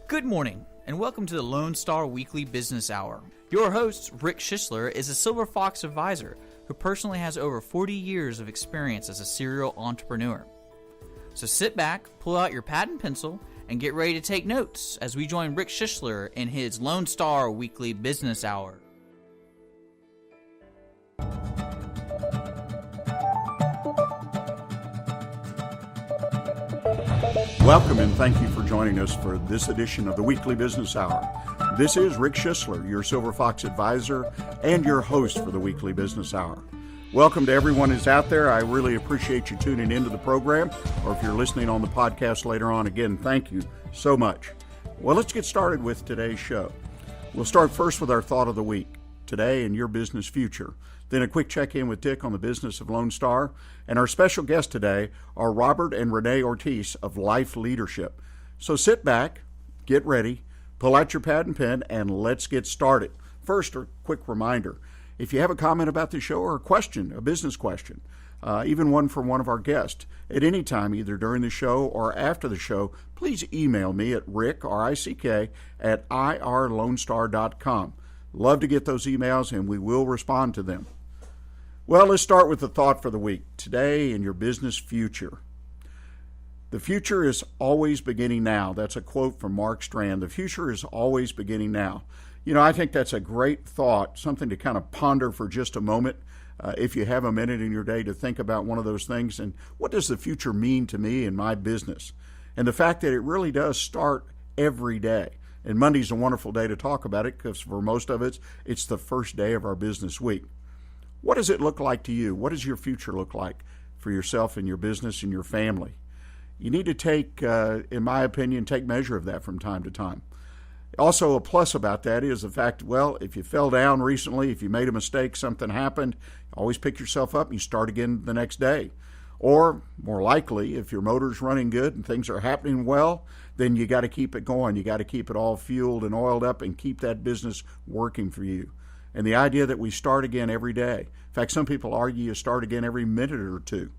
Good morning, and welcome to the Lone Star Weekly Business Hour. Your host, Rick Schissler, is a Silver Fox advisor who personally has over 40 years of experience as a serial entrepreneur. So sit back, pull out your pad and pencil, and get ready to take notes as we join Rick Schissler in his Lone Star Weekly Business Hour. Welcome and thank you for joining us for this edition of the Weekly Business Hour. This is Rick Schissler, your Silver Fox advisor and your host for the Weekly Business Hour. Welcome to everyone who's out there. I really appreciate you tuning into the program, or if you're listening on the podcast later on, again, thank you so much. Well, let's get started with today's show. We'll start first with our thought of the week, today and your business future. Then a quick check-in with Dick on the business of Lone Star. And our special guests today are Robert and Rene Ortiz of Life Leadership. So sit back, get ready, pull out your pad and pen, and let's get started. First, a quick reminder. If you have a comment about the show or a question, a business question, even one from one of our guests, at any time, either during the show or after the show, please email me at rick, R-I-C-K, at irlonestar.com. Love to get those emails, and we will respond to them. Well, let's start with the thought for the week, today in your business future. The future is always beginning now. That's a quote from Mark Strand. The future is always beginning now. You know, I think that's a great thought, something to kind of ponder for just a moment. If you have a minute in your day to think about one of those things, and what does the future mean to me and my business? And the fact that it really does start every day. And Monday's a wonderful day to talk about it because for most of us, it's the first day of our business week. What does it look like to you? What does your future look like for yourself and your business and your family? You need to take, in my opinion, take measure of that from time to time. Also, a plus about that is the fact, well, if you fell down recently, if you made a mistake, something happened, always pick yourself up and you start again the next day. Or, more likely, if your motor's running good and things are happening well, then you got to keep it going. You got to keep it all fueled and oiled up and keep that business working for you. And the idea that we start again every day. In fact, some people argue you start again every minute or two.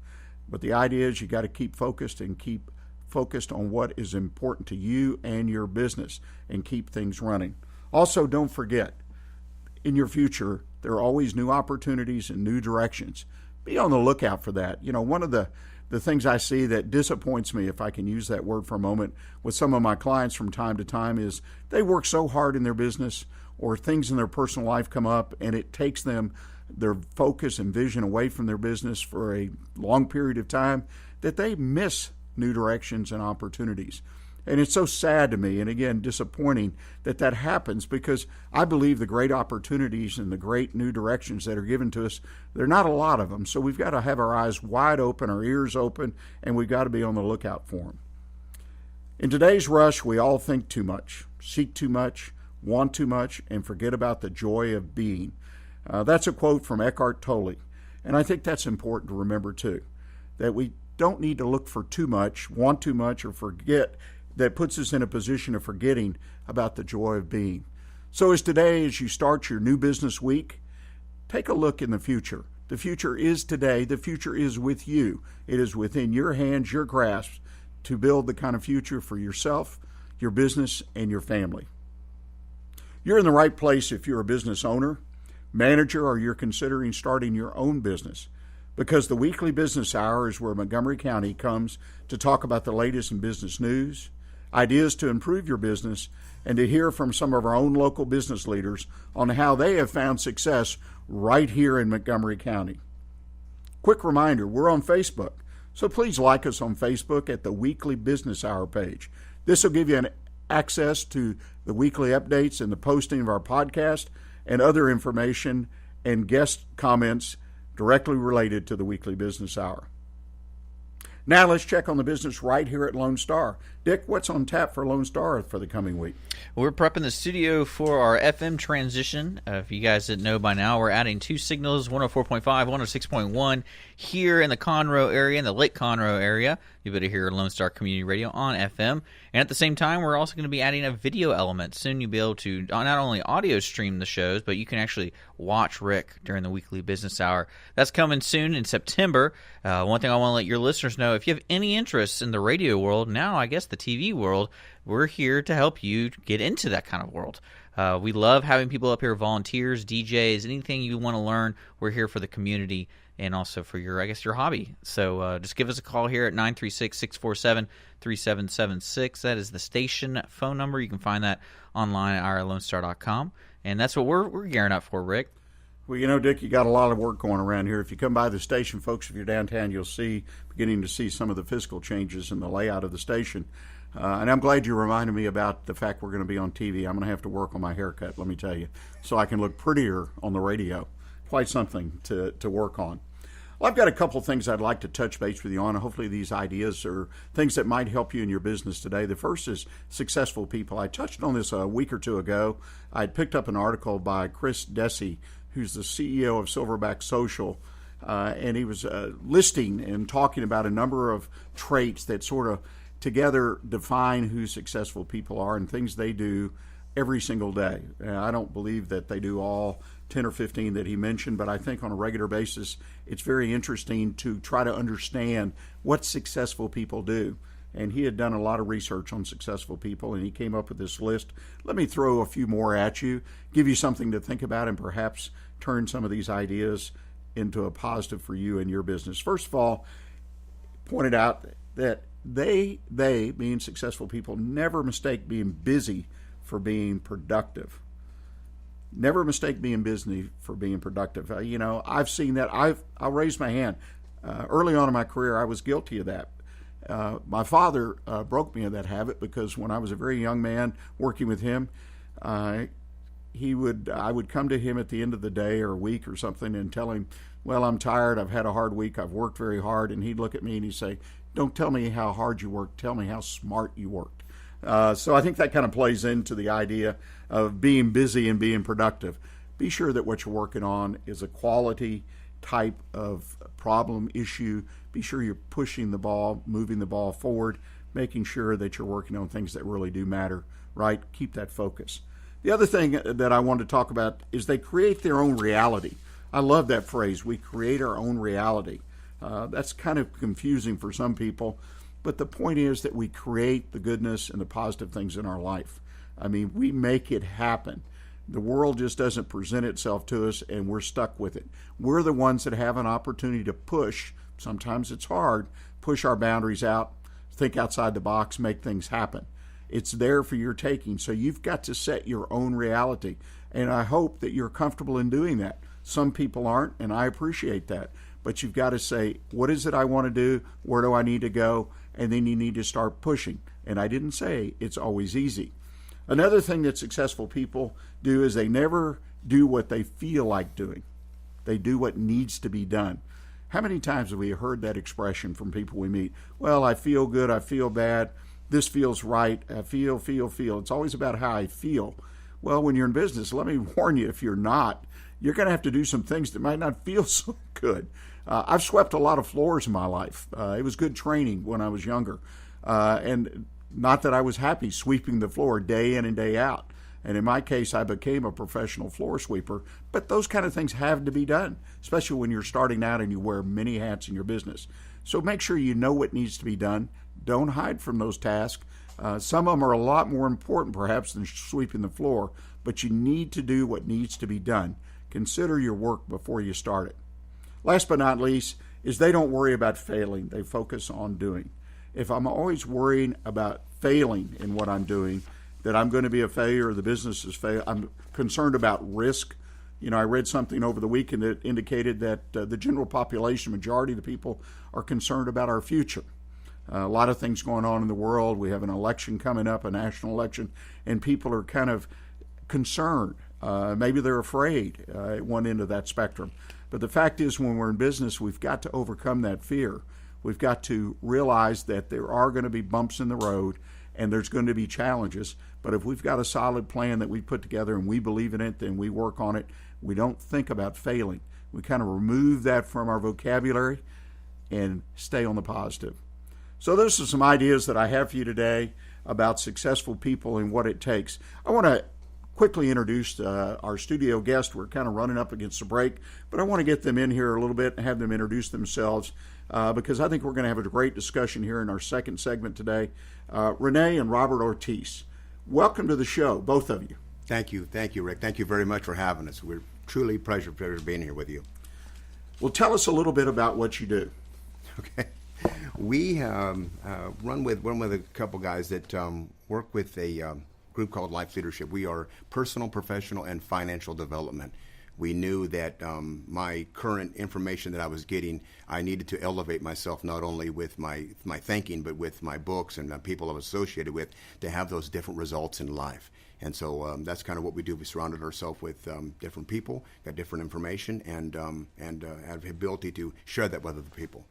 But the idea is you got to keep focused and keep focused on what is important to you and your business and keep things running. Also, don't forget, in your future, there are always new opportunities and new directions. Be on the lookout for that. You know, one of the things I see that disappoints me, if I can use that word for a moment, with some of my clients from time to time is they work so hard in their business or things in their personal life come up and it takes them their focus and vision away from their business for a long period of time that they miss new directions and opportunities. And it's so sad to me, and again, disappointing that that happens because I believe the great opportunities and the great new directions that are given to us, there are not a lot of them. So we've got to have our eyes wide open, our ears open, and we've got to be on the lookout for them. In today's rush, we all think too much, seek too much, want too much, and forget about the joy of being. That's a quote from Eckhart Tolle. And I think that's important to remember too, that we don't need to look for too much, want too much, or forget. That puts us in a position of forgetting about the joy of being. So as today, as you start your new business week, take a look in the future. The future is today. The future is with you. It is within your hands, your grasp, to build the kind of future for yourself, your business, and your family. You're in the right place if you're a business owner, manager, or you're considering starting your own business, because the Weekly Business Hour is where Montgomery County comes to talk about the latest in business news, ideas to improve your business, and to hear from some of our own local business leaders on how they have found success right here in Montgomery County. Quick reminder, we're on Facebook, so please like us on Facebook at the Weekly Business Hour page. This will give you access to the weekly updates and the posting of our podcast and other information and guest comments directly related to the Weekly Business Hour. Now let's check on the business right here at Lone Star. Dick, what's on tap for Lone Star for the coming week? We're prepping the studio for our FM transition. If you guys didn't know by now, we're adding two signals, 104.5, 106.1 here in the Conroe area, in the Lake Conroe area. You better hear Lone Star Community Radio on FM. And at the same time, we're also going to be adding a video element. Soon you'll be able to not only audio stream the shows, but you can actually watch Rick during the Weekly Business Hour. That's coming soon in September. One thing I want to let your listeners know, if you have any interest in the radio world, now I guess the TV world, we're here to help you get into that kind of world. We love having people up here, volunteers, DJs, anything you want to learn. We're here for the community and also for your hobby. So just give us a call here at 936-647-3776. That is the station phone number. You can find that online at irlonestar.com. And that's what we're gearing up for, Rick. Well, Dick, you got a lot of work going around here. If you come by the station, folks, if you're downtown, you'll beginning to see some of the physical changes in the layout of the station. And I'm glad you reminded me about the fact we're going to be on TV. I'm going to have to work on my haircut, let me tell you, so I can look prettier on the radio. Quite something to work on. Well, I've got a couple things I'd like to touch base with you on. Hopefully these ideas are things that might help you in your business today. The first is successful people. I touched on this a week or two ago. I picked up an article by Chris Desi, who's the CEO of Silverback Social, and he was listing and talking about a number of traits that sort of together define who successful people are and things they do every single day. I don't believe that they do all 10 or 15 that he mentioned, but I think on a regular basis it's very interesting to try to understand what successful people do. And he had done a lot of research on successful people, and he came up with this list. Let me throw a few more at you, give you something to think about, and perhaps turn some of these ideas into a positive for you and your business. First of all, pointed out that they being successful people, never mistake being busy for being productive. Never mistake being busy for being productive. I've seen that. I'll raise my hand. Early on in my career, I was guilty of that. My father broke me of that habit because when I was a very young man working with him, I would come to him at the end of the day or a week or something and tell him, well, I'm tired, I've had a hard week, I've worked very hard, and he'd look at me and he'd say, don't tell me how hard you worked, tell me how smart you worked. So I think that kind of plays into the idea of being busy and being productive. Be sure that what you're working on is a quality type of problem issue. Be sure you're pushing the ball, moving the ball forward, making sure that you're working on things that really do matter, right? Keep that focus. The other thing that I want to talk about is they create their own reality. I love that phrase, we create our own reality. That's kind of confusing for some people, but the point is that we create the goodness and the positive things in our life. I mean, we make it happen. The world just doesn't present itself to us, and we're stuck with it. We're the ones that have an opportunity to push. Sometimes it's hard. Push our boundaries out, think outside the box, make things happen. It's there for your taking, so you've got to set your own reality, and I hope that you're comfortable in doing that. Some people aren't, and I appreciate that, but you've got to say, what is it I want to do? Where do I need to go? And then you need to start pushing. And I didn't say it's always easy. Another thing that successful people do is they never do what they feel like doing. They do what needs to be done. How many times have we heard that expression from people we meet? Well, I feel good, I feel bad, this feels right, I feel. It's always about how I feel. Well, when you're in business, let me warn you, if you're not, you're going to have to do some things that might not feel so good. I've swept a lot of floors in my life. It was good training when I was younger. And not that I was happy sweeping the floor day in and day out. And in my case, I became a professional floor sweeper. But those kind of things have to be done, especially when you're starting out and you wear many hats in your business. So make sure you know what needs to be done. Don't hide from those tasks. Some of them are a lot more important, perhaps, than sweeping the floor. But you need to do what needs to be done. Consider your work before you start it. Last but not least is they don't worry about failing. They focus on doing. If I'm always worrying about failing in what I'm doing, that I'm going to be a failure or the business is fail, I'm concerned about risk. I read something over the weekend that indicated that the general population, majority of the people, are concerned about our future. A lot of things going on in the world. We have an election coming up, a national election, and people are kind of concerned. Maybe they're afraid at one end of that spectrum. But the fact is, when we're in business, we've got to overcome that fear. We've got to realize that there are going to be bumps in the road and there's going to be challenges. But if we've got a solid plan that we put together and we believe in it, then we work on it. We don't think about failing. We kind of remove that from our vocabulary and stay on the positive. So those are some ideas that I have for you today about successful people and what it takes. I want to quickly introduce our studio guest. We're kind of running up against the break, but I want to get them in here a little bit and have them introduce themselves because I think we're going to have a great discussion here in our second segment today. Rene and Robert Ortiz, welcome to the show, both of you. Thank you, Rick. Thank you very much for having us. We're truly pleasure being here with you. Well, tell us a little bit about what you do. Okay, we run with a couple guys that work with a group called Life Leadership. We are personal, professional, and financial development. We knew that my current information that I was getting, I needed to elevate myself not only with my thinking, but with my books and the people I'm associated with to have those different results in life. And so that's kind of what we do. We surrounded ourselves with different people, got different information, and have the ability to share that with other people.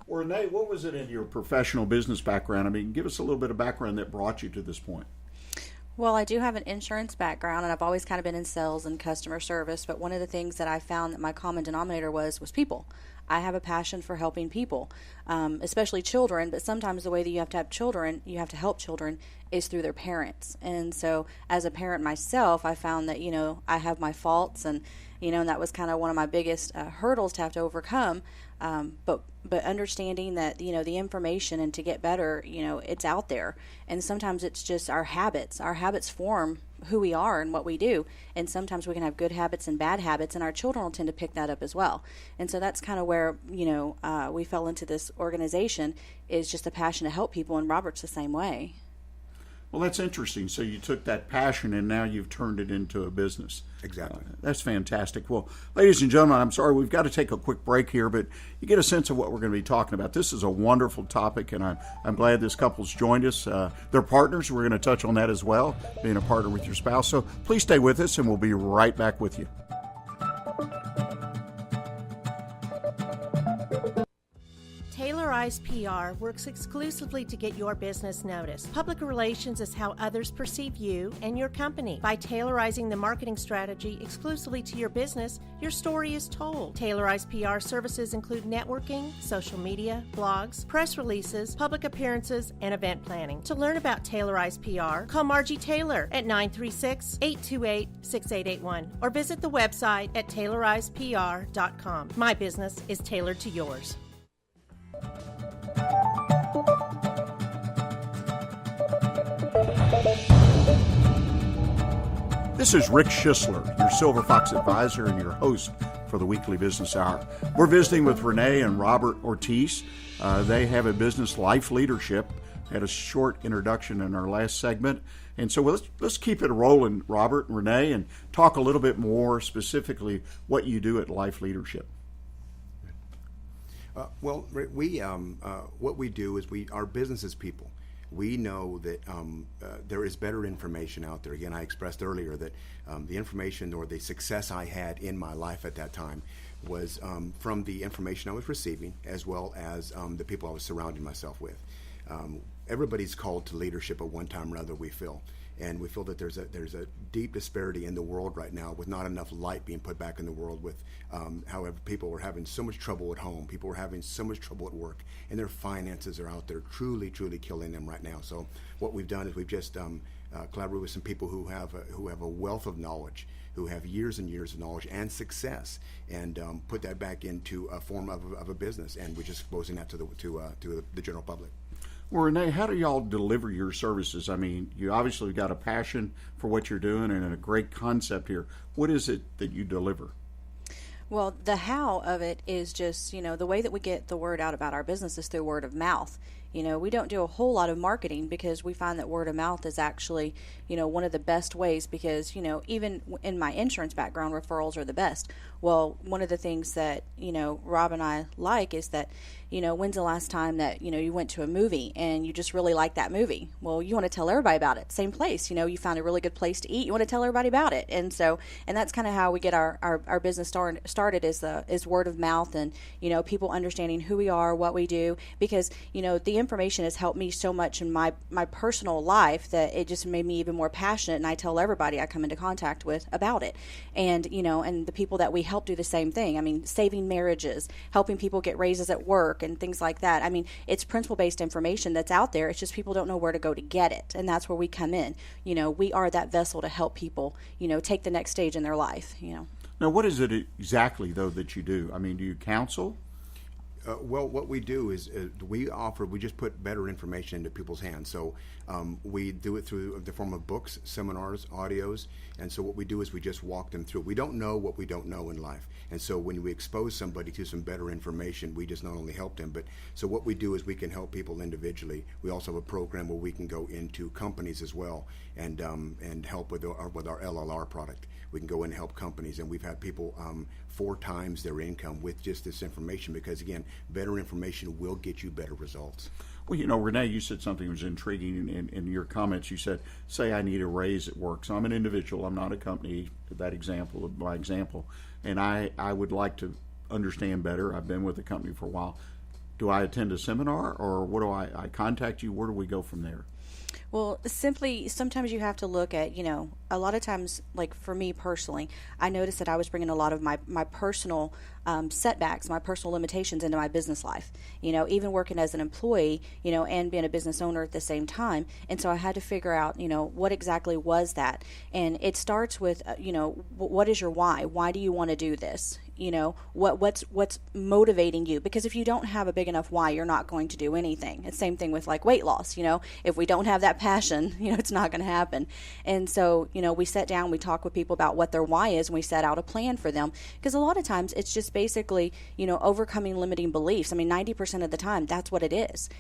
Well, Rene, what was it in your professional business background? I mean, give us a little bit of background that brought you to this point. Well, I do have an insurance background, and I've always kind of been in sales and customer service, but one of the things that I found that my common denominator was people. I have a passion for helping people, especially children, but sometimes the way that you have to help children is through their parents. And so as a parent myself, I found that, I have my faults, and that was kind of one of my biggest hurdles to have to overcome. But understanding that, the information and to get better, it's out there. And sometimes it's just our habits. Our habits form who we are and what we do. And sometimes we can have good habits and bad habits, and our children will tend to pick that up as well. And so that's kind of where, we fell into this organization, is just a passion to help people, and Robert's the same way. Well, that's interesting. So you took that passion and now you've turned it into a business. Exactly. That's fantastic. Well, ladies and gentlemen, I'm sorry, we've got to take a quick break here, but you get a sense of what we're going to be talking about. This is a wonderful topic, and I'm glad this couple's joined us. They're partners. We're going to touch on that as well, being a partner with your spouse. So please stay with us, and we'll be right back with you. Tailorized PR works exclusively to get your business noticed. Public relations is how others perceive you and your company. By tailorizing the marketing strategy exclusively to your business, your story is told. Tailorized PR services include networking, social media, blogs, press releases, public appearances, and event planning. To learn about Tailorized PR, call Margie Taylor at 936-828-6881 or visit the website at tailorizedpr.com. My business is tailored to yours. This is Rick Schissler, your Silver Fox advisor and your host for the Weekly Business Hour. We're visiting with Rene and Robert Ortiz. They have a business, Life Leadership. Had a short introduction in our last segment. And so let's keep it rolling, Robert and Rene, and talk a little bit more specifically what you do at Life Leadership. Well, we what we do is our business is people. We know that there is better information out there. Again, I expressed earlier that the information or the success I had in my life at that time was from the information I was receiving, as well as the people I was surrounding myself with. Everybody's called to leadership at one time or another, we feel. And we feel that there's a deep disparity in the world right now, with not enough light being put back in the world, with however people are having so much trouble at home, people are having so much trouble at work, and their finances are out there truly killing them right now. So what we've done is we've just collaborated with some people who have a wealth of knowledge, who have years and years of knowledge and success, and put that back into a form of a business, and we're just exposing that to the general public. Well, Rene, how do y'all deliver your services? I mean, you obviously got a passion for what you're doing and a great concept here. What is it that you deliver? Well, the how of it is just, the way that we get the word out about our business is through word of mouth. We don't do a whole lot of marketing because we find that word of mouth is actually, one of the best ways because, even in my insurance background, referrals are the best. Well, one of the things that, Rob and I like is that, when's the last time that, you went to a movie and you just really like that movie? Well, you want to tell everybody about it. Same place, you found a really good place to eat. You want to tell everybody about it. And that's kind of how we get our business started is word of mouth and, people understanding who we are, what we do, because, the information has helped me so much in my personal life that it just made me even more passionate, and I tell everybody I come into contact with about it. And, and the people that we help do the same thing. I mean, saving marriages, helping people get raises at work, work and things like that. I mean, it's principle-based information that's out there. It's just people don't know where to go to get it, and that's where we come in. We are that vessel to help people, take the next stage in their life. Now, what is it exactly, though, that you do? I mean, do you counsel? Well, what we do is we just put better information into people's hands. So we do it through the form of books, seminars, audios. And so what we do is we just walk them through. We don't know what we don't know in life. And so when we expose somebody to some better information, we just not only help them, but so what we do is we can help people individually. We also have a program where we can go into companies as well and help with our LLR product. We can go in and help companies, and we've had people 4 times their income with just this information because, again, better information will get you better results. Well, Rene, you said something that was intriguing in your comments. You said, say I need a raise at work. So I'm an individual. I'm not a company, my example. And I would like to understand better. I've been with the company for a while. Do I attend a seminar, or what do I contact you? Where do we go from there? Well, simply, sometimes you have to look at, a lot of times, like for me personally, I noticed that I was bringing a lot of my personal setbacks, my personal limitations into my business life, even working as an employee, and being a business owner at the same time. And so I had to figure out, what exactly was that? And it starts with, what is your why? Why do you want to do this? What's motivating you? Because if you don't have a big enough why, you're not going to do anything. It's the same thing with like weight loss. If we don't have that passion, it's not going to happen. And so, we sit down, we talk with people about what their why is, and we set out a plan for them. Because a lot of times it's just basically, overcoming limiting beliefs. I mean, 90% of the time, that's what it is.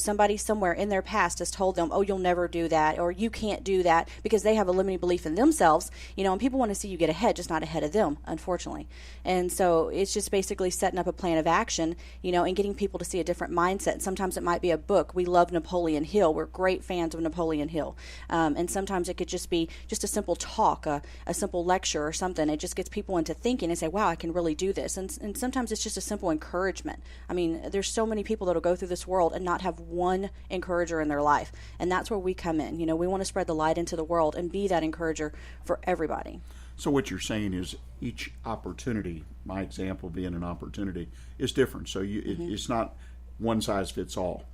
Somebody somewhere in their past has told them, oh, you'll never do that, or you can't do that, because they have a limiting belief in themselves, and people want to see you get ahead, just not ahead of them, unfortunately. And so it's just basically setting up a plan of action, and getting people to see a different mindset. Sometimes it might be a book. We love Napoleon Hill. We're great fans of Napoleon Hill. And sometimes it could just be just a simple talk, a simple lecture or something. It just gets people into thinking and say, wow, I can really do this. And sometimes it's just a simple encouragement. I mean, there's so many people that will go through this world and not have one encourager in their life. And that's where we come in. We want to spread the light into the world and be that encourager for everybody. So what you're saying is each opportunity, my example being an opportunity, is different. So it's not one size fits all.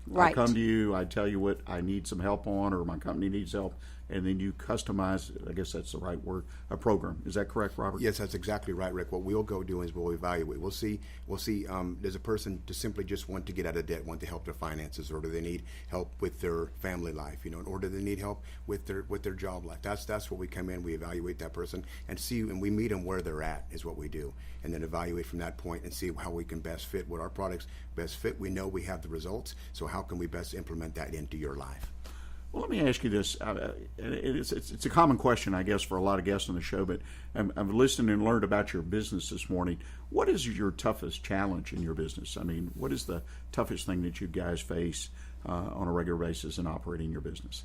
Right. I come to you, I tell you what I need some help on, or my company needs help, and then you customize, I guess that's the right word, a program. Is that correct, Robert? Yes, that's exactly right, Rick. What we'll go do is we'll evaluate. We'll see. Does a person to simply just want to get out of debt, want to help their finances, or do they need help with their family life, or do they need help with their job life? That's what we come in. We evaluate that person and see, and we meet them where they're at is what we do, and then evaluate from that point and see how we can best fit what our products best fit. We know we have the results, so how can we best implement that into your life? Well, let me ask you this. It's a common question, I guess, for a lot of guests on the show, but I've listened and learned about your business this morning. What is your toughest challenge in your business? I mean, what is the toughest thing that you guys face on a regular basis in operating your business?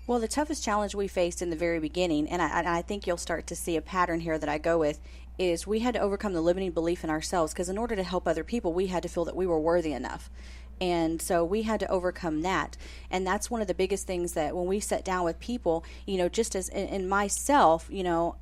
Well, the toughest challenge we faced in the very beginning, and I think you'll start to see a pattern here that I go with, is we had to overcome the limiting belief in ourselves, because in order to help other people, we had to feel that we were worthy enough. And so we had to overcome that. And that's one of the biggest things that when we sat down with people, just as in myself, a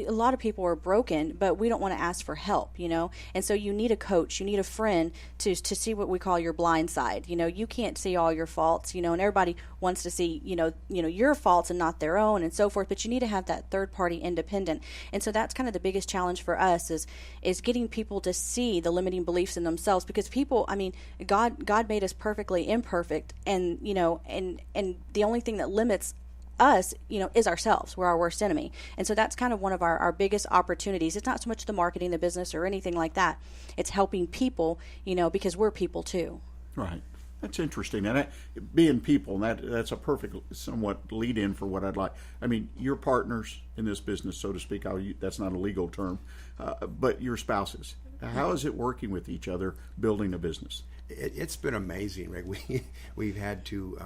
lot of people are broken, but we don't want to ask for help, And so you need a coach, you need a friend to see what we call your blind side. You can't see all your faults, and everybody wants to see, your faults and not their own and so forth, but you need to have that third party independent. And so that's kind of the biggest challenge for us is getting people to see the limiting beliefs in themselves, because people, I mean, God made us perfectly imperfect, and and the only thing that limits us, is ourselves. We're our worst enemy. And so that's kind of one of our biggest opportunities. It's not so much the marketing, the business, or anything like that. It's helping people, because we're people too. Right. That's interesting. And being people, that's a perfect somewhat lead in for what I'd like. I mean, you're partners in this business, so to speak. That's not a legal term, but your spouses. How is it working with each other, building a business? It's been amazing, Rick. We've had to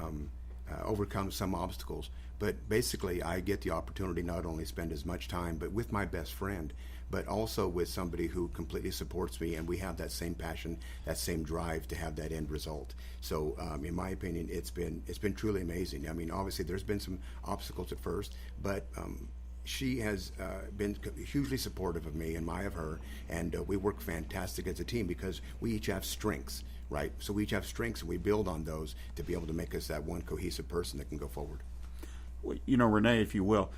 overcome some obstacles, but basically I get the opportunity not only spend as much time, but with my best friend, but also with somebody who completely supports me, and we have that same passion, that same drive to have that end result. So, in my opinion, it's been truly amazing. I mean, obviously there's been some obstacles at first, but she has been hugely supportive of me and I of her, and we work fantastic as a team because we each have strengths, right? So we each have strengths, and we build on those to be able to make us that one cohesive person that can go forward. Well, Rene, if you will,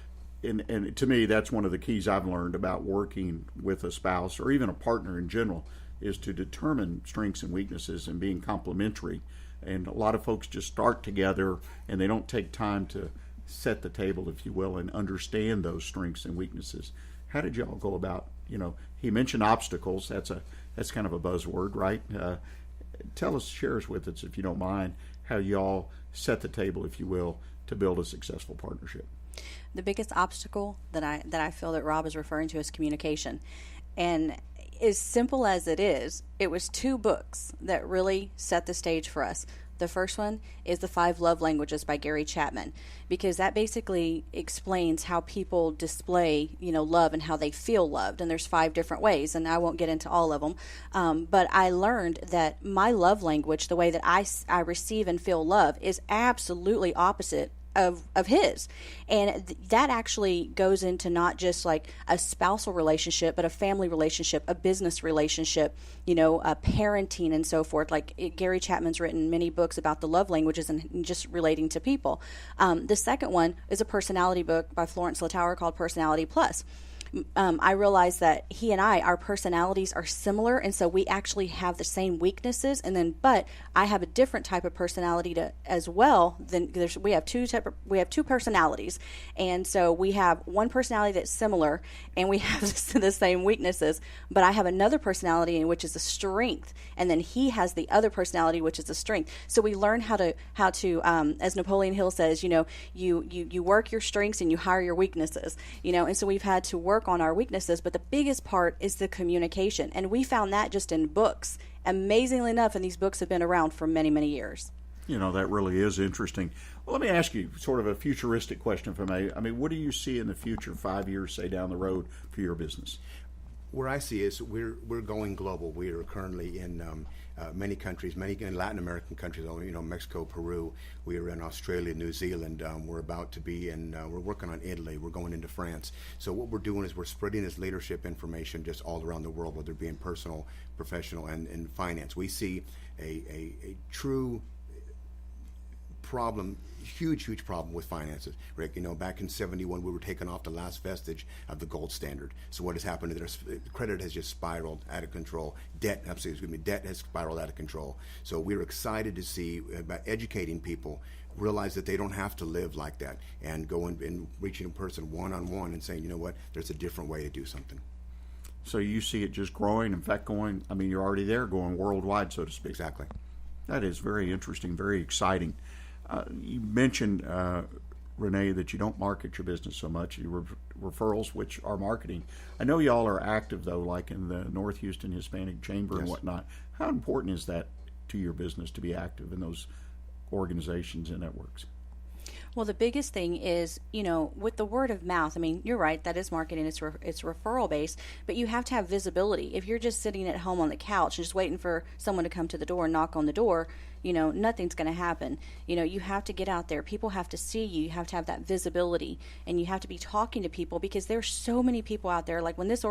and to me, that's one of the keys I've learned about working with a spouse or even a partner in general, is to determine strengths and weaknesses and being complementary. And a lot of folks just start together and they don't take time to set the table, if you will, and understand those strengths and weaknesses. How did y'all go about, he mentioned obstacles. That's kind of a buzzword, right? Share us with us, if you don't mind, how y'all set the table, if you will, to build a successful partnership. The biggest obstacle that I feel that Rob is referring to is communication. And as simple as it is, it was 2 books that really set the stage for us. The first one is The 5 Love Languages by Gary Chapman, because that basically explains how people display, love and how they feel loved. And there's 5 different ways, and I won't get into all of them. But I learned that my love language, the way that I receive and feel love, is absolutely opposite of his. And that actually goes into not just like a spousal relationship, but a family relationship, a business relationship, a parenting and so forth. Like Gary Chapman's written many books about the love languages and just relating to people. The second one is a personality book by Florence Littauer called Personality Plus. I realized that he and our personalities are similar, and so we actually have the same weaknesses. But I have a different type of personality as well. We have two personalities, and so we have one personality that's similar, and we have the same weaknesses. But I have another personality, which is a strength, and then he has the other personality, which is a strength. So we learn how to as Napoleon Hill says, you work your strengths and you hire your weaknesses. And so we've had to work on our weaknesses, but the biggest part is the communication, and we found that just in books, amazingly enough, and these books have been around for many, many years. That really is interesting. Well, let me ask you sort of a futuristic question, if I may. I mean, what do you see in the future, 5 years, say, down the road for your business? Where I see is we're going global. We are currently in many countries, many in Latin American countries, Mexico, Peru. We are in Australia, New Zealand. We're about to be we're working on Italy. We're going into France. So what we're doing is we're spreading this leadership information just all around the world, whether it be in personal, professional, and in finance. We see a true problem, huge problem with finances, Rick. Back in '71, we were taking off the last vestige of the gold standard. So what has happened is credit has just spiraled out of control. Debt has spiraled out of control. So we're excited to see about educating people, realize that they don't have to live like that, and go and reaching a person one-on-one and saying, there's a different way to do something. So you see it just growing, in fact, you're already there, going worldwide, so to speak. Exactly. That is very interesting, very exciting. You mentioned, Rene, that you don't market your business so much. You referrals, which are marketing. I know y'all are active, though, like in the North Houston Hispanic Chamber and whatnot. How important is that to your business to be active in those organizations and networks? Well, the biggest thing is, with the word of mouth, you're right, that is marketing, it's referral based, but you have to have visibility. If you're just sitting at home on the couch and just waiting for someone to come to the door and knock on the door, nothing's going to happen. You have to get out there. People have to see you. You have to have that visibility, and you have to be talking to people, because there's so many people out there. Like when this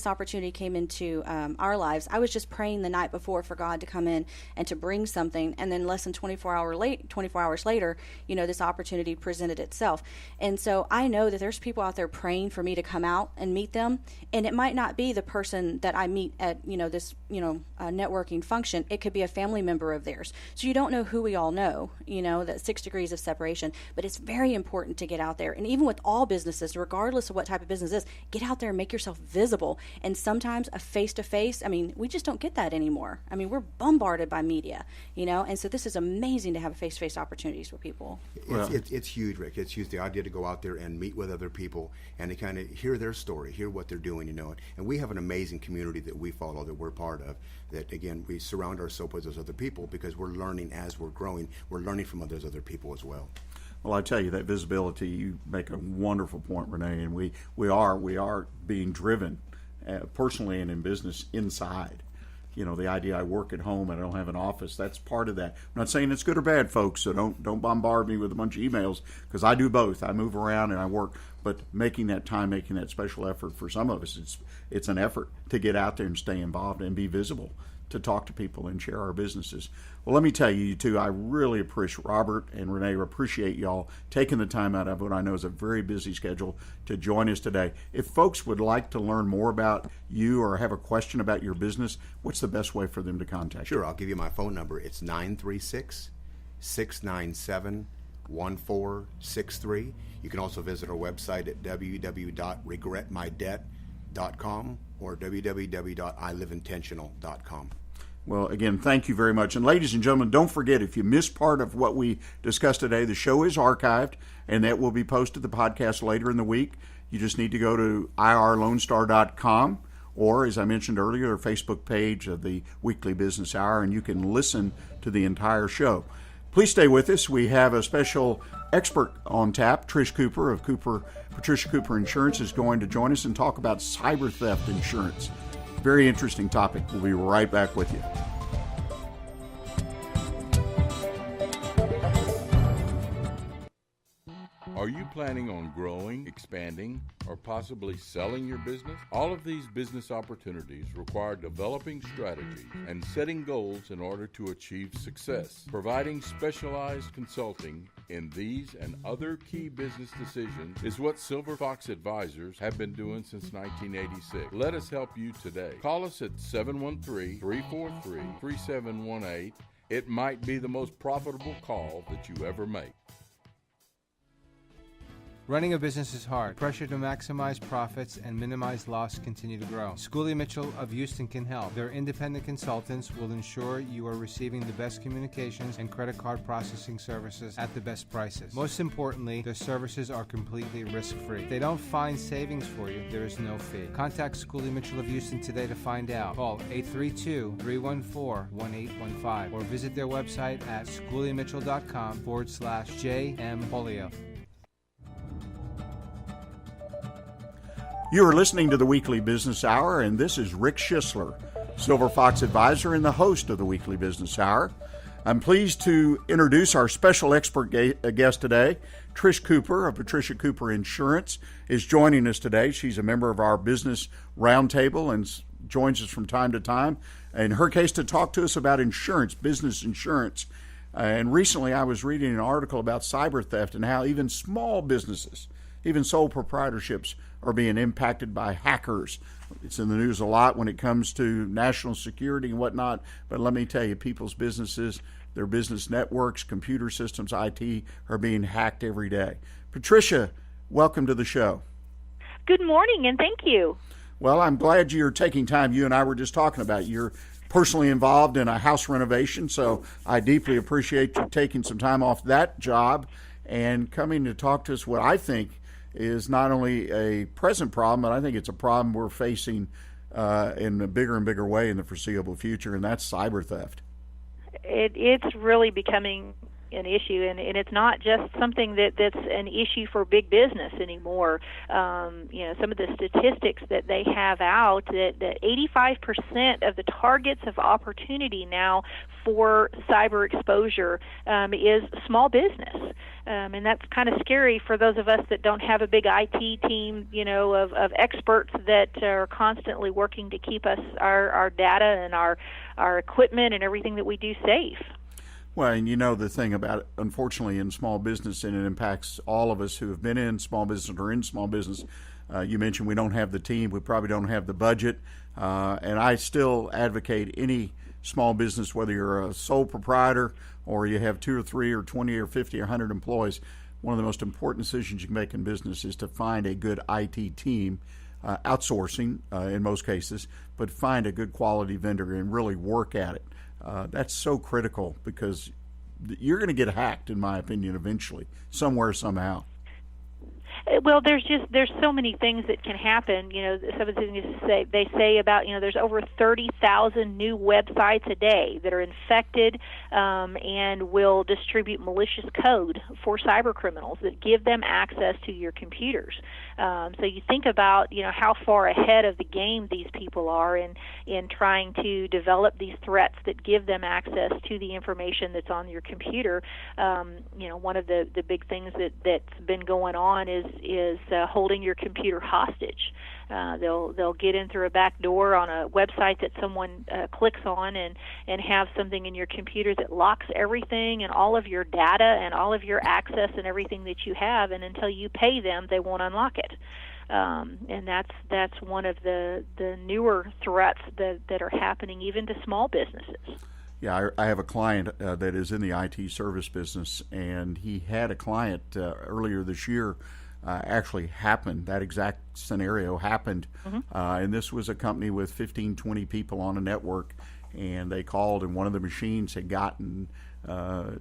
opportunity came into our lives, I was just praying the night before for God to come in and to bring something, and then less than 24 hours later, this opportunity presented itself. And so I know that there's people out there praying for me to come out and meet them, and it might not be the person that I meet at this networking function. It could be a family member of theirs. So you don't know who we all know, that 6 degrees of separation, but it's very important to get out there. And even with all businesses, regardless of what type of business it is, get out there and make yourself visible. And sometimes a face-to-face, we just don't get that anymore. We're bombarded by media, and so this is amazing to have face-to-face opportunities for people. It's huge, Rick. It's huge, the idea to go out there and meet with other people and to kind of hear their story, hear what they're doing, And we have an amazing community that we follow, that we're part of, that, again, we surround ourselves with those other people because we're learning as we're growing. We're learning from those other people as well. Well, I tell you, that visibility, you make a wonderful point, Rene, and we are being driven personally and in business inside. the idea I work at home and I don't have an office, that's part of that. I'm not saying it's good or bad, folks, so don't bombard me with a bunch of emails, because I do both. I move around and I work, but making that time, making that special effort for some of us, it's an effort to get out there and stay involved and be visible, to talk to people and share our businesses. Well, let me tell you two, I really appreciate Robert and Rene, appreciate y'all taking the time out of what I know is a very busy schedule to join us today. If folks would like to learn more about you or have a question about your business, what's the best way for them to contact you? Sure, I'll give you my phone number. It's 936-697-1463. You can also visit our website at www.regretmydebt.com or www.iliveintentional.com. Well, again, thank you very much. And ladies and gentlemen, don't forget, if you missed part of what we discussed today, the show is archived, and that will be posted to the podcast later in the week. You just need to go to irlonestar.com, or, as I mentioned earlier, our Facebook page of the Weekly Business Hour, and you can listen to the entire show. Please stay with us. We have a special expert on tap. Trish Cooper of Patricia Cooper Insurance is going to join us and talk about cyber theft insurance. Very interesting topic. We'll be right back with you. Are you planning on growing, expanding, or possibly selling your business? All of these business opportunities require developing strategies and setting goals in order to achieve success. Providing specialized consulting in these and other key business decisions is what Silver Fox Advisors have been doing since 1986. Let us help you today. Call us at 713-343-3718. It might be the most profitable call that you ever make. Running a business is hard. Pressure to maximize profits and minimize loss continue to grow. Schooley Mitchell of Houston can help. Their independent consultants will ensure you are receiving the best communications and credit card processing services at the best prices. Most importantly, their services are completely risk-free. If they don't find savings for you, there is no fee. Contact Schooley Mitchell of Houston today to find out. Call 832-314-1815 or visit their website at schooleymitchell.com/JM Polio. You are listening to the Weekly Business Hour, and this is Rick Schissler, Silver Fox Advisor and the host of the Weekly Business Hour. I'm pleased to introduce our special expert guest today. Trish Cooper of Patricia Cooper Insurance is joining us today. She's a member of our Business Roundtable and joins us from time to time. In her case, to talk to us about insurance, business insurance. And recently I was reading an article about cyber theft and how even small businesses, even sole proprietorships, are being impacted by hackers. It's in the news a lot when it comes to national security and whatnot, but let me tell you, people's businesses, their business networks, computer systems, IT, are being hacked every day. Patricia, welcome to the show. Good morning, and thank you. Well, I'm glad you're taking time. You and I were just talking about you're personally involved in a house renovation, so I deeply appreciate you taking some time off that job and coming to talk to us what I think is not only a present problem, but I think it's a problem we're facing in a bigger and bigger way in the foreseeable future, and that's cyber theft. It's really becoming an issue, and it's not just something that's an issue for big business anymore. Some of the statistics that they have out, that 85% of the targets of opportunity now for cyber exposure is small business. And that's kind of scary for those of us that don't have a big IT team, of experts that are constantly working to keep us our data and our equipment and everything that we do safe. Well, and the thing about it, unfortunately, in small business, and it impacts all of us who have been in small business or in small business, you mentioned we don't have the team, we probably don't have the budget, and I still advocate any small business, whether you're a sole proprietor or you have 2 or 3 or 20 or 50 or 100 employees, one of the most important decisions you can make in business is to find a good IT team, outsourcing in most cases, but find a good quality vendor and really work at it. That's so critical because you're going to get hacked, in my opinion, eventually, somewhere, somehow. Well, there's so many things that can happen. Some of the things they say about there's over 30,000 new websites a day that are infected and will distribute malicious code for cyber criminals that give them access to your computers. So you think about how far ahead of the game these people are in trying to develop these threats that give them access to the information that's on your computer. One of the big things that's been going on is holding your computer hostage. They'll get in through a back door on a website that someone clicks on and have something in your computer that locks everything and all of your data and all of your access and everything that you have, and until you pay them, they won't unlock it. And that's one of the newer threats that are happening even to small businesses. Yeah, I have a client that is in the IT service business, and he had a client earlier this year. That exact scenario happened. And this was a company with 15, 20 people on a network, and they called, and one of the machines had gotten, the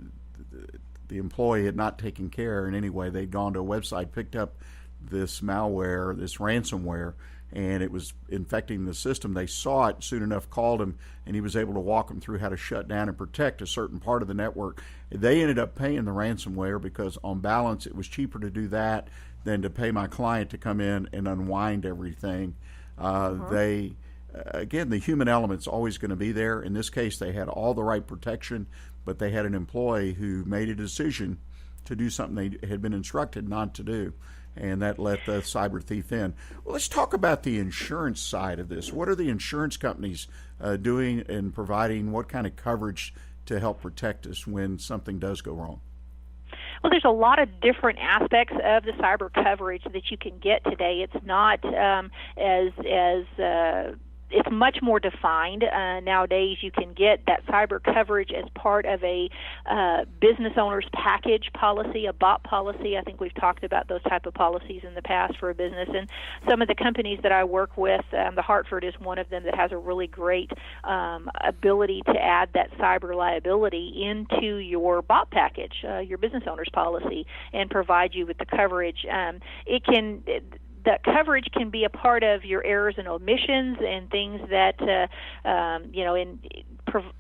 employee had not taken care in any way. They'd gone to a website, picked up this malware, this ransomware, and it was infecting the system. They saw it soon enough, called him, and he was able to walk them through how to shut down and protect a certain part of the network. They ended up paying the ransomware because on balance it was cheaper to do that than to pay my client to come in and unwind everything. Again, the human element's always going to be there. In this case, they had all the right protection, but they had an employee who made a decision to do something they had been instructed not to do, and that let the cyber thief in. Well, let's talk about the insurance side of this. What are the insurance companies doing and providing? What kind of coverage to help protect us when something does go wrong? Well, there's a lot of different aspects of the cyber coverage that you can get today. It's not it's much more defined. Nowadays, you can get that cyber coverage as part of a business owner's package policy, a BOP policy. I think we've talked about those type of policies in the past for a business. And some of the companies that I work with, the Hartford is one of them that has a really great ability to add that cyber liability into your BOP package, your business owner's policy, and provide you with the coverage. That coverage can be a part of your errors and omissions and things that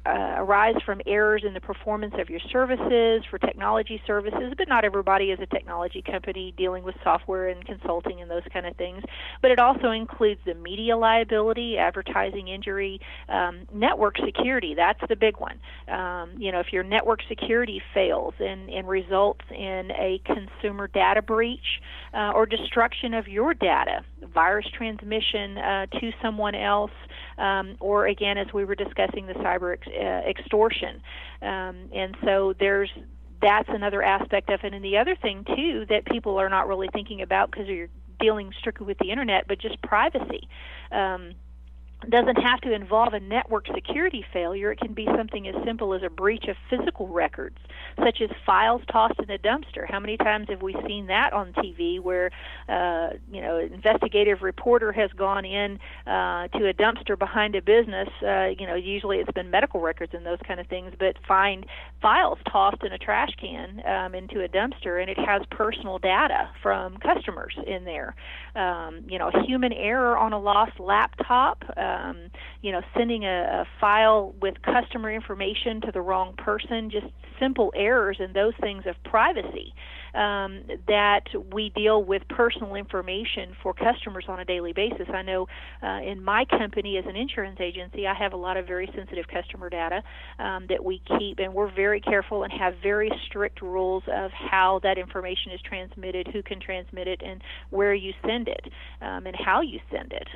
arise from errors in the performance of your services for technology services, but not everybody is a technology company dealing with software and consulting and those kind of things. But it also includes the media liability, advertising injury, network security. That's the big one. If your network security fails and results in a consumer data breach or destruction of your data, virus transmission to someone else, or again, as we were discussing, the cyber extortion. And so that's another aspect of it. And the other thing, too, that people are not really thinking about because you're dealing strictly with the Internet, but just privacy. Doesn't have to involve a network security failure. It can be something as simple as a breach of physical records, such as files tossed in a dumpster. How many times have we seen that on TV where, an investigative reporter has gone in to a dumpster behind a business, usually it's been medical records and those kind of things, but find files tossed in a trash can into a dumpster, and it has personal data from customers in there. Human error on a lost laptop, sending a file with customer information to the wrong person, just simple errors and those things of privacy. That we deal with personal information for customers on a daily basis. I know in my company as an insurance agency, I have a lot of very sensitive customer data that we keep, and we're very careful and have very strict rules of how that information is transmitted, who can transmit it, and where you send it, and how you send it.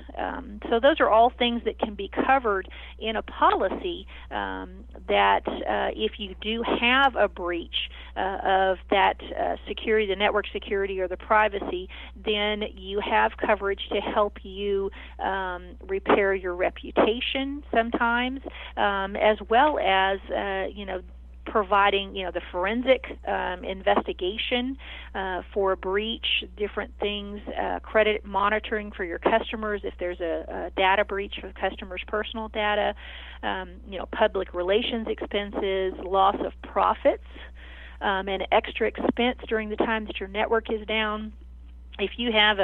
So those are all things that can be covered in a policy that if you do have a breach of that security, the network security or the privacy, then you have coverage to help you repair your reputation sometimes, as well as providing the forensic investigation for a breach, different things, credit monitoring for your customers if there's a data breach of customers' personal data, public relations expenses, loss of profits, and extra expense during the time that your network is down. if you have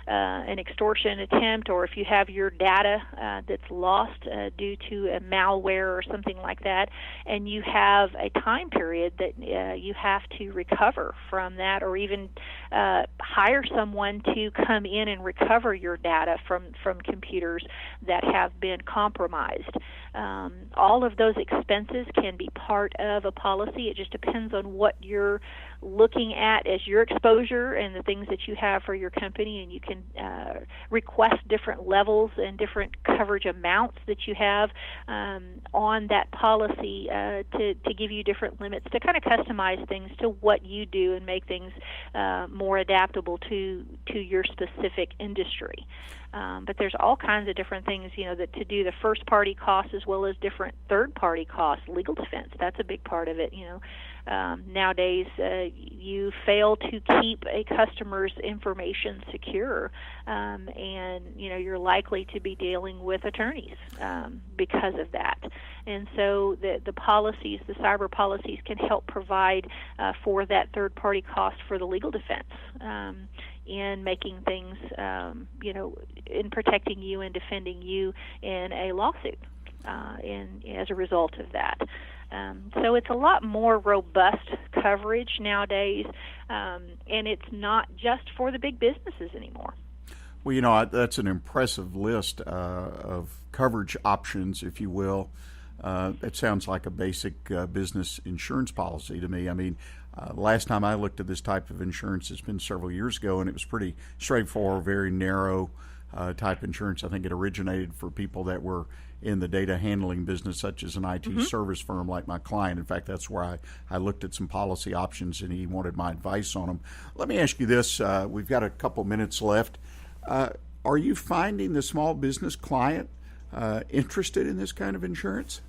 an extortion attempt, or if you have your data that's lost due to a malware or something like that, and you have a time period that you have to recover from that, or even hire someone to come in and recover your data from computers that have been compromised. All of those expenses can be part of a policy. It just depends on what you're looking at as your exposure and the things that you have for your company, and you can request different levels and different coverage amounts that you have on that policy to give you different limits, to kind of customize things to what you do and make things more adaptable to your specific industry. But there's all kinds of different things, that to do the first-party costs as well as different third-party costs. Legal defense, that's a big part of it. Nowadays, you fail to keep a customer's information secure, and you're likely to be dealing with attorneys because of that. And so the policies, the cyber policies, can help provide for that third-party cost for the legal defense. In making things, in protecting you and defending you in a lawsuit, as a result of that. So it's a lot more robust coverage nowadays, and it's not just for the big businesses anymore. Well, that's an impressive list of coverage options, if you will. It sounds like a basic business insurance policy to me. I mean, last time I looked at this type of insurance, it's been several years ago, and it was pretty straightforward, very narrow type insurance. I think it originated for people that were in the data handling business, such as an IT service firm like my client. In fact, that's where I looked at some policy options, and he wanted my advice on them. Let me ask you this. We've got a couple minutes left. Are you finding the small business client interested in this kind of insurance?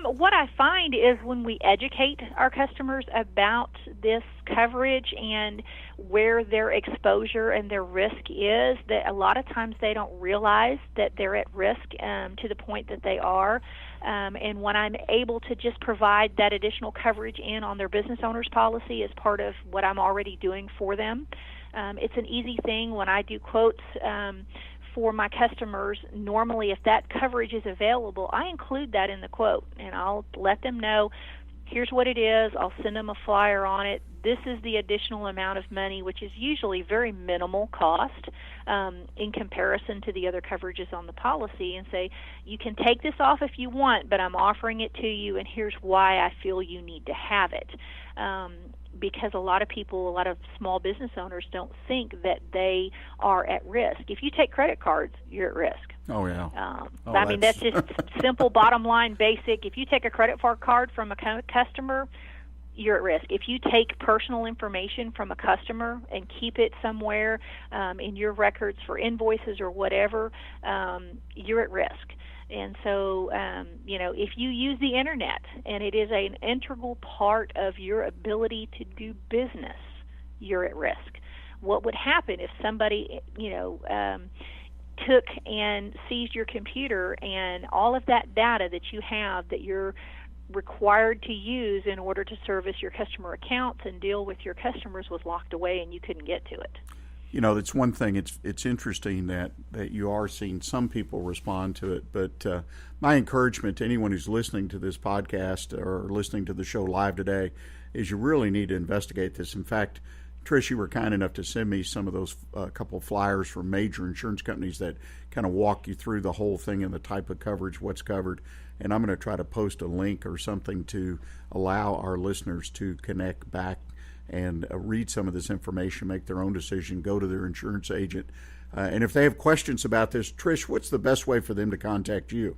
What I find is when we educate our customers about this coverage and where their exposure and their risk is, that a lot of times they don't realize that they're at risk to the point that they are. And when I'm able to just provide that additional coverage in on their business owner's policy as part of what I'm already doing for them, it's an easy thing. When I do quotes for my customers, normally if that coverage is available, I include that in the quote, and I'll let them know, here's what it is. I'll send them a flyer on it. This is the additional amount of money, which is usually very minimal cost in comparison to the other coverages on the policy, and say, you can take this off if you want, but I'm offering it to you, and here's why I feel you need to have it. Because a lot of small business owners don't think that they are at risk. If you take credit cards, you're at risk. Oh, yeah. I mean, that's just simple, bottom line, basic. If you take a credit card from a customer, you're at risk. If you take personal information from a customer and keep it somewhere in your records for invoices or whatever, you're at risk. And so, if you use the internet and it is an integral part of your ability to do business, you're at risk. What would happen if somebody, took and seized your computer and all of that data that you have that you're required to use in order to service your customer accounts and deal with your customers was locked away and you couldn't get to it? That's one thing. It's interesting that you are seeing some people respond to it. But my encouragement to anyone who's listening to this podcast or listening to the show live today is you really need to investigate this. In fact, Trish, you were kind enough to send me some of those couple flyers from major insurance companies that kind of walk you through the whole thing and the type of coverage, what's covered. And I'm going to try to post a link or something to allow our listeners to connect back and read some of this information, make their own decision, go to their insurance agent. And if they have questions about this, Trish, what's the best way for them to contact you?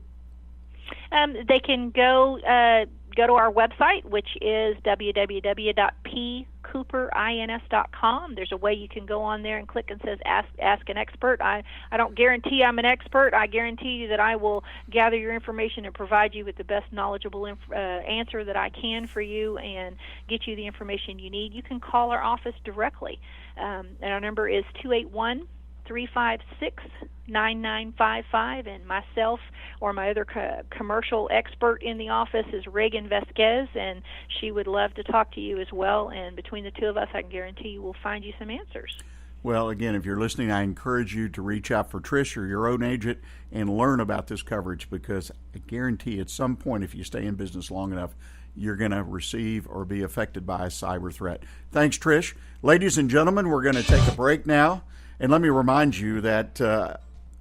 They can go to our website, which is www.pcooperins.com. There's a way you can go on there and click and says ask an expert. I don't guarantee I'm an expert. I guarantee you that I will gather your information and provide you with the best knowledgeable answer that I can for you and get you the information you need. You can call our office directly, and our number is 281-356-9955, and myself or my other commercial expert in the office is Reagan Vasquez, and she would love to talk to you as well, and between the two of us, I can guarantee you we'll find you some answers. Well, again, if you're listening, I encourage you to reach out for Trish or your own agent and learn about this coverage, because I guarantee at some point, if you stay in business long enough, you're going to receive or be affected by a cyber threat. Thanks, Trish. Ladies and gentlemen, we're going to take a break now. And let me remind you that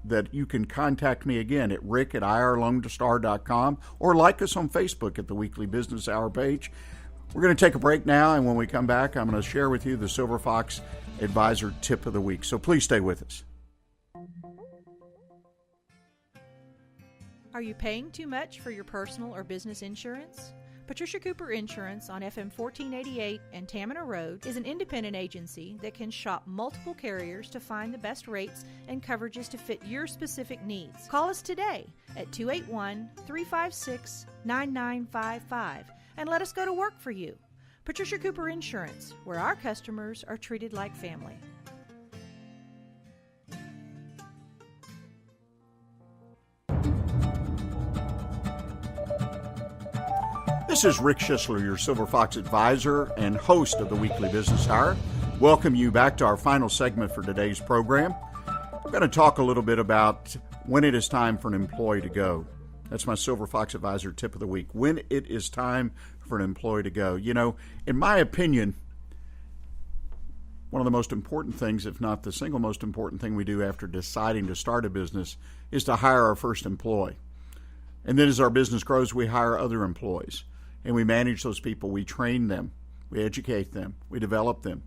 that you can contact me again at rick@irlonestar.com or like us on Facebook at the Weekly Business Hour page. We're going to take a break now, and when we come back, I'm going to share with you the Silver Fox Advisor Tip of the Week. So please stay with us. Are you paying too much for your personal or business insurance? Patricia Cooper Insurance on FM 1488 and Tamina Road is an independent agency that can shop multiple carriers to find the best rates and coverages to fit your specific needs. Call us today at 281-356-9955 and let us go to work for you. Patricia Cooper Insurance, where our customers are treated like family. This is Rick Schissler, your Silver Fox advisor and host of the Weekly Business Hour. Welcome you back to our final segment for today's program. I'm going to talk a little bit about when it is time for an employee to go. That's my Silver Fox advisor tip of the week. When it is time for an employee to go. You know, in my opinion, one of the most important things, if not the single most important thing we do after deciding to start a business, is to hire our first employee. And then as our business grows, we hire other employees. And we manage those people, we train them, we educate them, we develop them.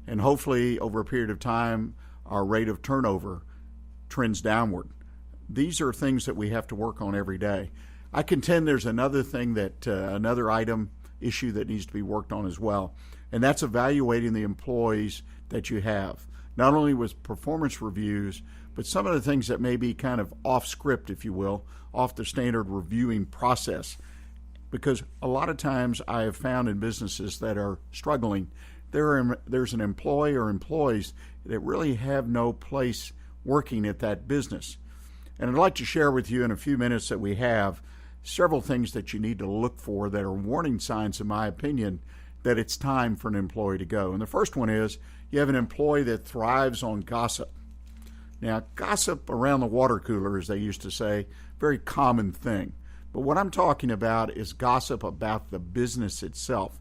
And hopefully, over a period of time, our rate of turnover trends downward. These are things that we have to work on every day. I contend there's another thing another issue that needs to be worked on as well, and that's evaluating the employees that you have, not only with performance reviews, but some of the things that may be kind of off script, if you will, off the standard reviewing process. Because a lot of times I have found in businesses that are struggling, there's an employee or employees that really have no place working at that business. And I'd like to share with you in a few minutes that we have several things that you need to look for that are warning signs, in my opinion, that it's time for an employee to go. And the first one is you have an employee that thrives on gossip. Now, gossip around the water cooler, as they used to say, very common thing. But what I'm talking about is gossip about the business itself.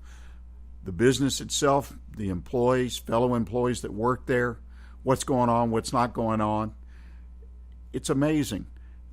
The business itself, the employees, fellow employees that work there, what's going on, what's not going on. It's amazing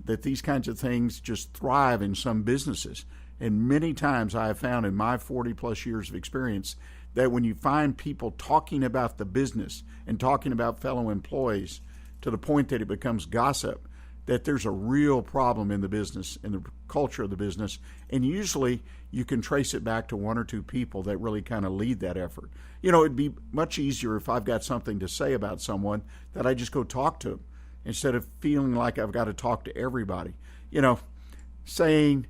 that these kinds of things just thrive in some businesses. And many times I have found in my 40 plus years of experience that when you find people talking about the business and talking about fellow employees to the point that it becomes gossip, that there's a real problem in the business, in the culture of the business, and usually you can trace it back to one or two people that really kind of lead that effort. You know, it'd be much easier if I've got something to say about someone that I just go talk to them instead of feeling like I've got to talk to everybody. You know, saying,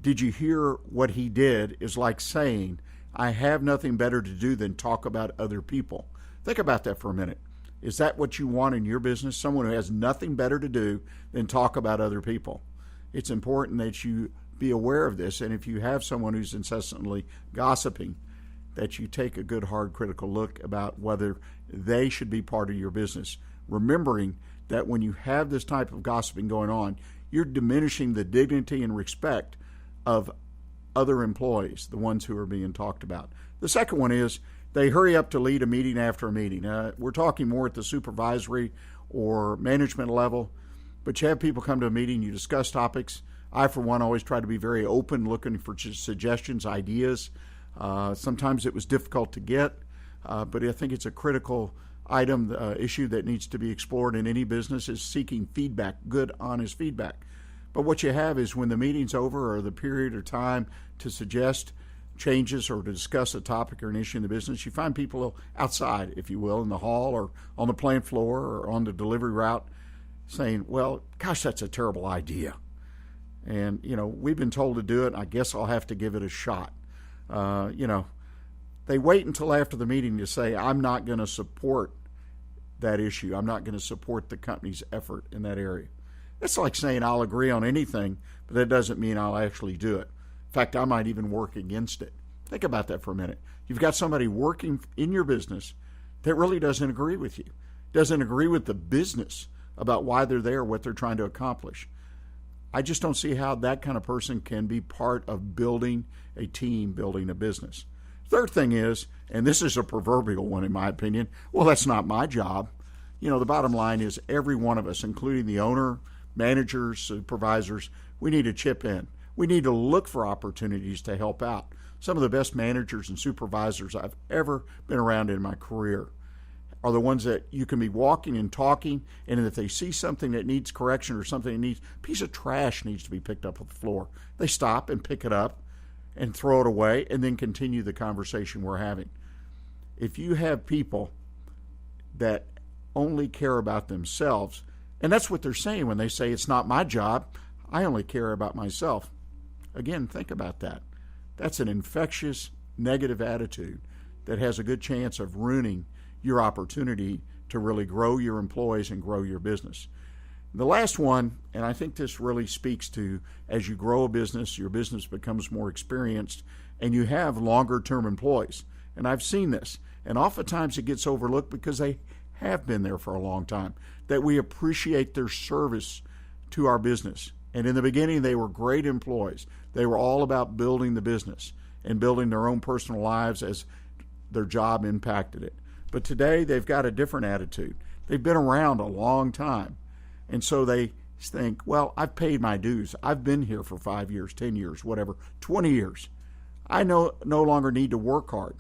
"Did you hear what he did?" is like saying, "I have nothing better to do than talk about other people." Think about that for a minute. Is that what you want in your business? Someone who has nothing better to do than talk about other people. It's important that you be aware of this, and if you have someone who's incessantly gossiping, that you take a good, hard, critical look about whether they should be part of your business. Remembering that when you have this type of gossiping going on, you're diminishing the dignity and respect of other employees, the ones who are being talked about. The second one is they hurry up to lead a meeting after a meeting. We're talking more at the supervisory or management level, but you have people come to a meeting, you discuss topics. I, for one, always try to be very open, looking for suggestions, ideas. Sometimes it was difficult to get, but I think it's a critical item, issue that needs to be explored in any business is seeking feedback, good, honest feedback. But what you have is when the meeting's over or the period of time to suggest changes or to discuss a topic or an issue in the business, you find people outside, if you will, in the hall or on the plant floor or on the delivery route saying, "Well, gosh, that's a terrible idea. And, you know, we've been told to do it. I guess I'll have to give it a shot." You know, they wait until after the meeting to say, "I'm not going to support that issue. I'm not going to support the company's effort in that area." It's like saying I'll agree on anything, but that doesn't mean I'll actually do it. In fact, I might even work against it. Think about that for a minute. You've got somebody working in your business that really doesn't agree with you. doesn't agree with the business about why they're there, what they're trying to accomplish. I just don't see how that kind of person can be part of building a team, building a business. Third thing is, and this is a proverbial one in my opinion, well, that's not my job. You know, the bottom line is every one of us, including the owner, managers, supervisors, we need to chip in. We need to look for opportunities to help out. Some of the best managers and supervisors I've ever been around in my career are the ones that you can be walking and talking, and if they see something that needs correction or something that needs, a piece of trash needs to be picked up off the floor, they stop and pick it up and throw it away and then continue the conversation we're having. If you have people that only care about themselves, and that's what they're saying when they say it's not my job, I only care about myself. Again, think about that. That's an infectious, negative attitude that has a good chance of ruining your opportunity to really grow your employees and grow your business. The last one, and I think this really speaks to as you grow a business, your business becomes more experienced, and you have longer-term employees. And I've seen this, and oftentimes it gets overlooked because they have been there for a long time, that we appreciate their service to our business. And in the beginning, they were great employees. They were all about building the business and building their own personal lives as their job impacted it. But today, they've got a different attitude. They've been around a long time. And so they think, well, I've paid my dues. I've been here for 5 years, 10 years, whatever, 20 years. I no longer need to work hard.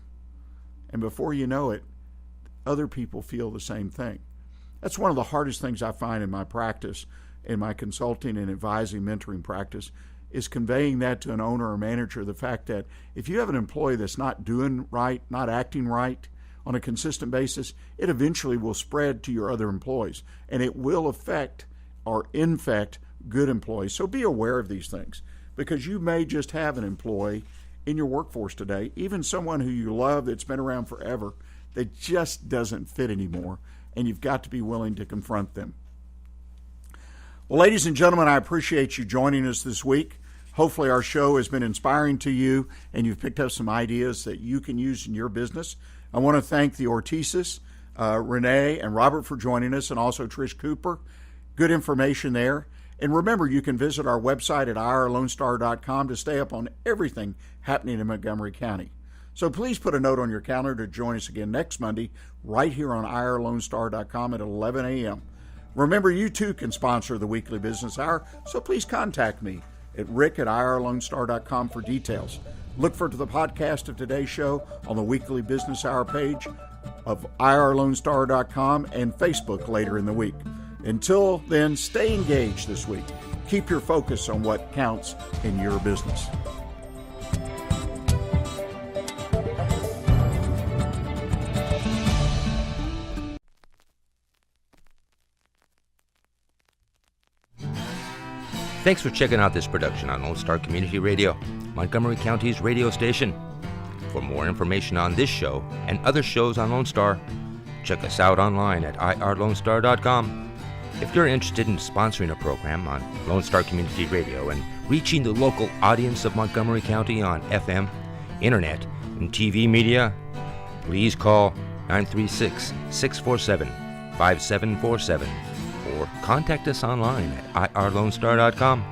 And before you know it, other people feel the same thing. That's one of the hardest things I find in my practice, in my consulting and advising mentoring practice, is conveying that to an owner or manager, the fact that if you have an employee that's not doing right, not acting right on a consistent basis, it eventually will spread to your other employees, and it will affect or infect good employees. So be aware of these things, because you may just have an employee in your workforce today, even someone who you love that's been around forever, that just doesn't fit anymore, and you've got to be willing to confront them. Well, ladies and gentlemen, I appreciate you joining us this week. Hopefully our show has been inspiring to you, and you've picked up some ideas that you can use in your business. I want to thank the Ortizes, Rene and Robert for joining us, and also Trish Cooper. Good information there. And remember, you can visit our website at irlonestar.com to stay up on everything happening in Montgomery County. So please put a note on your calendar to join us again next Monday right here on irlonestar.com at 11 a.m. Remember, you too can sponsor the Weekly Business Hour, so please contact me at rick@irlonestar.com for details. Look for the podcast of today's show on the Weekly Business Hour page of irlonestar.com and Facebook later in the week. Until then, stay engaged this week. Keep your focus on what counts in your business. Thanks for checking out this production on Lone Star Community Radio, Montgomery County's radio station. For more information on this show and other shows on Lone Star, check us out online at irlonestar.com. If you're interested in sponsoring a program on Lone Star Community Radio and reaching the local audience of Montgomery County on FM, internet, and TV media, please call 936-647-5747 or contact us online at irlonestar.com.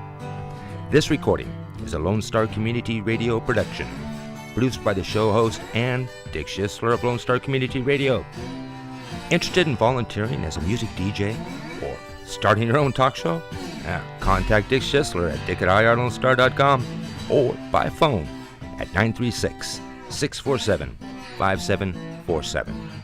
This recording is a Lone Star Community Radio production, produced by the show host and Dick Schissler of Lone Star Community Radio. Interested in volunteering as a music DJ or starting your own talk show? Contact Dick Schissler at dick@irlonestar.com or by phone at 936-647-5747.